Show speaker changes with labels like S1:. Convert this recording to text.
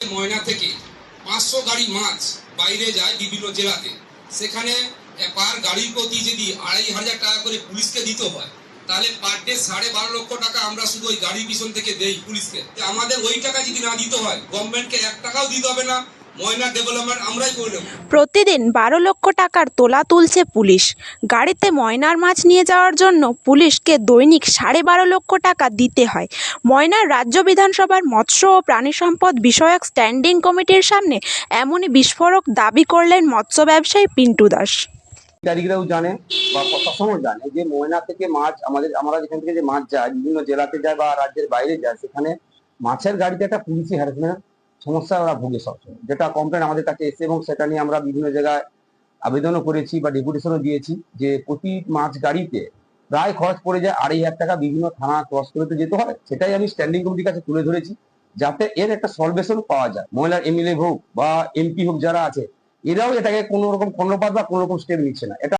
S1: ময়না থেকে 500 গাড়ি মাছ বাইরে যায় বিভিন্ন জেলাতে, সেখানে পার গাড়ির প্রতি যদি 2500 টাকা করে পুলিশকে দিতে হয়, তাহলে পার ডে 12.5 লক্ষ টাকা আমরা শুধু ওই গাড়ির পিছন থেকে দেই পুলিশকে। আমাদের ওই টাকা যদি না দিতে হয়, গভর্নমেন্টকে 1 টাকাও দিতে হবে না, ময়না ডেভেলপমেন্ট আমরাই করে নেব।
S2: প্রতিদিন 12 লক্ষ টাকার তোলা তুলছে পুলিশ। গাড়িতে ময়নার মাছ নিয়ে যাওয়ার জন্য পুলিশকে দৈনিক 12.5 লক্ষ টাকা দিতে হয়। ময়নার রাজ্য বিধানসভার মৎস্য ও প্রাণী সম্পদ বিষয়ক স্ট্যান্ডিং কমিটির সামনে এমনই বিস্ফোরক দাবি করলেন মৎস্য ব্যবসায়ী পিন্টু দাস।
S3: আধিকারিকরাও জানে বা প্রশাসনও জানে যে ময়না থেকে মাছ আমরা যেখান থেকে যে মাছ যায় বিভিন্ন জেলাতে যায় বা রাজ্যের বাইরে যায়, সেখানে মাছের গাড়িতে একটা পুলিশি হ্যারাসমেন্ট সমস্যা ওরা ভুগে সবসময়, যেটা কমপ্লেন আমাদের কাছে এসে, এবং সেটা নিয়ে আমরা বিভিন্ন জায়গায় আবেদনও করেছি বা ডেপুটেশনও দিয়েছি যে প্রতি মাছ গাড়িতে প্রায় খরচ পড়ে যায় 2500 টাকা, বিভিন্ন থানা ক্রস করে তো যেতে হয়। সেটাই আমি স্ট্যান্ডিং কমিটির কাছে তুলে ধরেছি, যাতে এর একটা সলভেশন পাওয়া যায়। মহিলার এমএলএ হোক বা এমপি হোক যারা আছে, এরাও এটাকে কোনো রকম কর্ণপাত বা কোনো রকম স্টেপ নিচ্ছে না। এটা